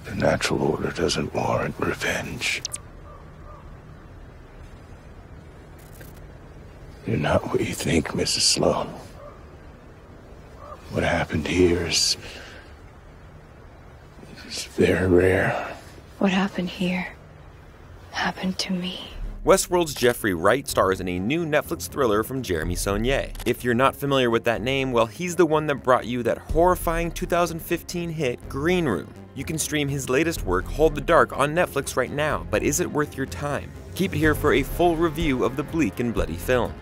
The natural order doesn't warrant revenge. You're not what you think, Mrs. Sloan. What happened here is very rare. What happened here happened to me. Westworld's Jeffrey Wright stars in a new Netflix thriller from Jeremy Saulnier. If you're not familiar with that name, well, he's the one that brought you that horrifying 2015 hit, Green Room. You can stream his latest work, Hold the Dark, on Netflix right now, but is it worth your time? Keep it here for a full review of the bleak and bloody film.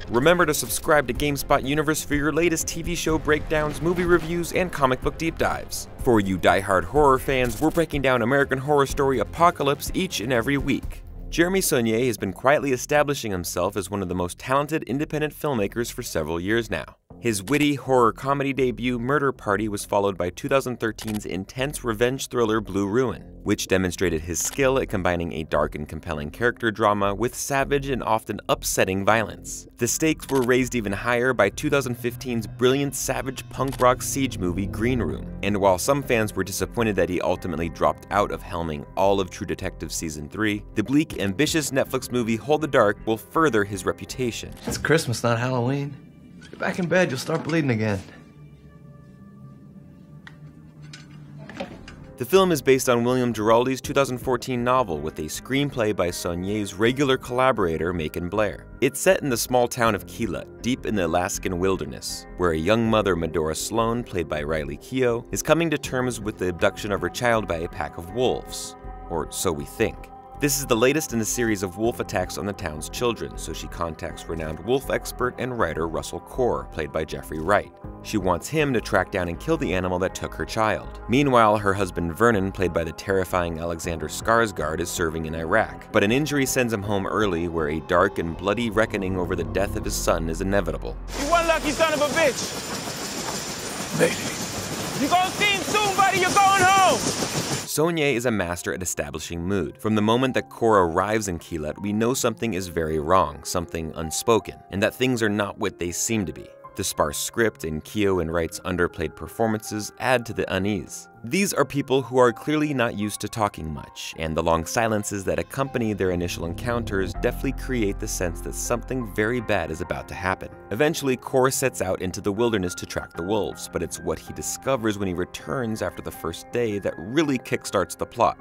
Remember to subscribe to GameSpot Universe for your latest TV show breakdowns, movie reviews, and comic book deep dives. For you die-hard horror fans, we're breaking down American Horror Story Apocalypse each and every week. Jeremy Saulnier has been quietly establishing himself as one of the most talented independent filmmakers for several years now. His witty horror comedy debut, Murder Party, was followed by 2013's intense revenge thriller Blue Ruin, which demonstrated his skill at combining a dark and compelling character drama with savage and often upsetting violence. The stakes were raised even higher by 2015's brilliant savage punk rock siege movie Green Room, and while some fans were disappointed that he ultimately dropped out of helming all of True Detective Season 3, the bleak, ambitious Netflix movie Hold the Dark will further his reputation. It's Christmas, not Halloween. Get back in bed, you'll start bleeding again. The film is based on William Giraldi's 2014 novel with a screenplay by Saulnier's regular collaborator, Macon Blair. It's set in the small town of Keelut, deep in the Alaskan wilderness, where a young mother, Medora Sloan, played by Riley Keough, is coming to terms with the abduction of her child by a pack of wolves. Or so we think. This is the latest in a series of wolf attacks on the town's children, so she contacts renowned wolf expert and writer Russell Core, played by Jeffrey Wright. She wants him to track down and kill the animal that took her child. Meanwhile, her husband Vernon, played by the terrifying Alexander Skarsgård, is serving in Iraq, but an injury sends him home early, where a dark and bloody reckoning over the death of his son is inevitable. You one lucky son of a bitch! Maybe. You gonna see him soon, buddy, you're going home! Saulnier is a master at establishing mood. From the moment that Core arrives in Keelut, we know something is very wrong, something unspoken, and that things are not what they seem to be. The sparse script and Keough and Wright's underplayed performances add to the unease. These are people who are clearly not used to talking much, and the long silences that accompany their initial encounters deftly create the sense that something very bad is about to happen. Eventually, Core sets out into the wilderness to track the wolves, but it's what he discovers when he returns after the first day that really kickstarts the plot.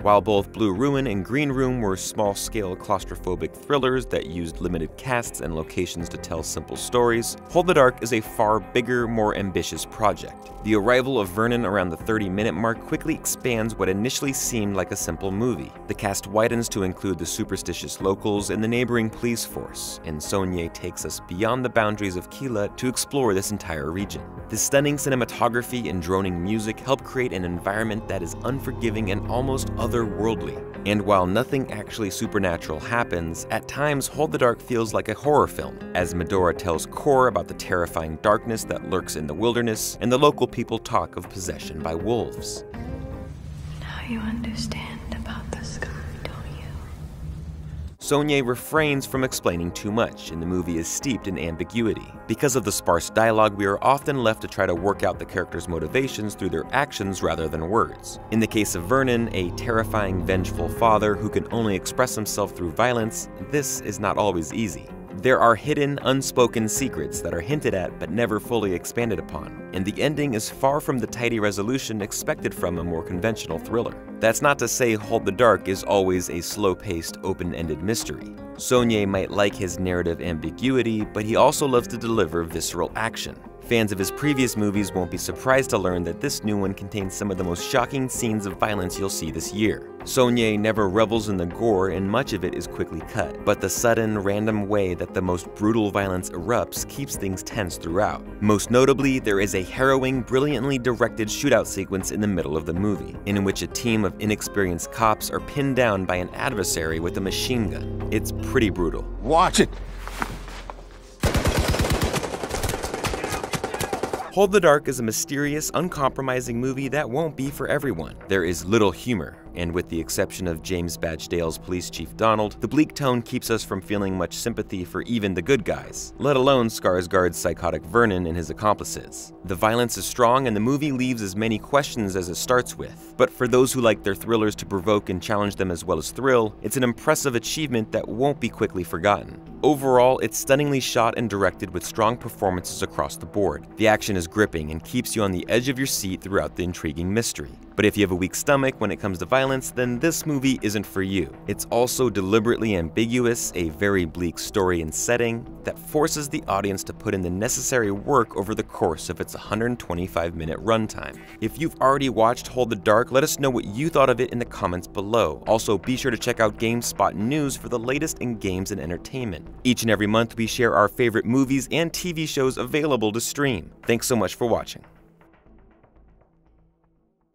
While both Blue Ruin and Green Room were small-scale claustrophobic thrillers that used limited casts and locations to tell simple stories, Hold the Dark is a far bigger, more ambitious project. The arrival of Vernon around the 30-minute mark quickly expands what initially seemed like a simple movie. The cast widens to include the superstitious locals and the neighboring police force, and Saulnier takes us beyond the boundaries of Keelut to explore this entire region. The stunning cinematography and droning music help create an environment that is unforgiving and almost otherworldly. And while nothing actually supernatural happens, at times Hold the Dark feels like a horror film, as Medora tells Core about the terrifying darkness that lurks in the wilderness, and the local people talk of possession by wolves. Now you understand about the sky, don't you? Saulnier refrains from explaining too much, and the movie is steeped in ambiguity. Because of the sparse dialogue, we are often left to try to work out the characters' motivations through their actions rather than words. In the case of Vernon, a terrifying, vengeful father who can only express himself through violence, this is not always easy. There are hidden, unspoken secrets that are hinted at but never fully expanded upon, and the ending is far from the tidy resolution expected from a more conventional thriller. That's not to say Hold the Dark is always a slow-paced, open-ended mystery. Saulnier might like his narrative ambiguity, but he also loves to deliver visceral action. Fans of his previous movies won't be surprised to learn that this new one contains some of the most shocking scenes of violence you'll see this year. Saulnier never revels in the gore, and much of it is quickly cut, but the sudden, random way that the most brutal violence erupts keeps things tense throughout. Most notably, there is a harrowing, brilliantly directed shootout sequence in the middle of the movie, in which a team of inexperienced cops are pinned down by an adversary with a machine gun. It's pretty brutal. Watch it! Hold the Dark is a mysterious, uncompromising movie that won't be for everyone. There is little humor, and with the exception of James Badge Dale's police chief Donald, the bleak tone keeps us from feeling much sympathy for even the good guys, let alone Skarsgård's psychotic Vernon and his accomplices. The violence is strong and the movie leaves as many questions as it starts with, but for those who like their thrillers to provoke and challenge them as well as thrill, it's an impressive achievement that won't be quickly forgotten. Overall, it's stunningly shot and directed with strong performances across the board. The action is gripping and keeps you on the edge of your seat throughout the intriguing mystery. But if you have a weak stomach when it comes to violence, then this movie isn't for you. It's also deliberately ambiguous, a very bleak story and setting that forces the audience to put in the necessary work over the course of its 125-minute runtime. If you've already watched Hold the Dark, let us know what you thought of it in the comments below. Also, be sure to check out GameSpot News for the latest in games and entertainment. Each and every month, we share our favorite movies and TV shows available to stream. Thanks so much for watching.